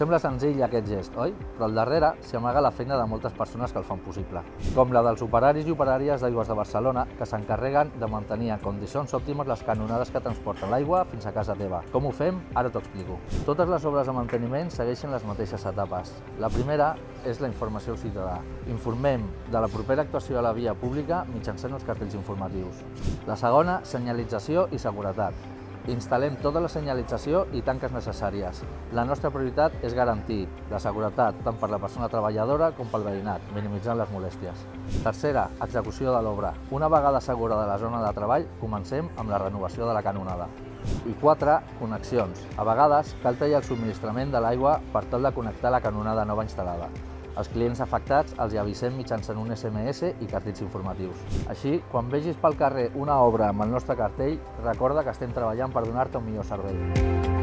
Sembla senzill aquest gest, oi? Però al darrere s'hi amaga la feina de moltes persones que el fan possible, com la dels operaris i operàries d'Aigües de Barcelona, que s'encarreguen de mantenir en condicions òptimes les canonades que transporten l'aigua fins a casa teva. Com ho fem? Ara t'ho explico. Totes les obres de manteniment segueixen les mateixes etapes. La primera és la informació al ciutadà. Informem de la propera actuació a la via pública mitjançant els cartells informatius. La segona, senyalització i seguretat. Instal·lem tota la senyalització i tanques necessàries. La nostra prioritat és garantir la seguretat tant per la persona treballadora com pel veïnat, minimitzant les molèsties. Tercera, execució de l'obra. Una vegada assegurada la zona de treball, comencem amb la renovació de la canonada. I 4, connexions. A vegades cal tallar el subministrament de l'aigua per tal de connectar la canonada nova instal·lada. Els clients afectats els hi avisem mitjançant un SMS i cartells informatius. Així, quan vegis pel carrer una obra amb el nostre cartell, recorda que estem treballant per donar-te un millor servei.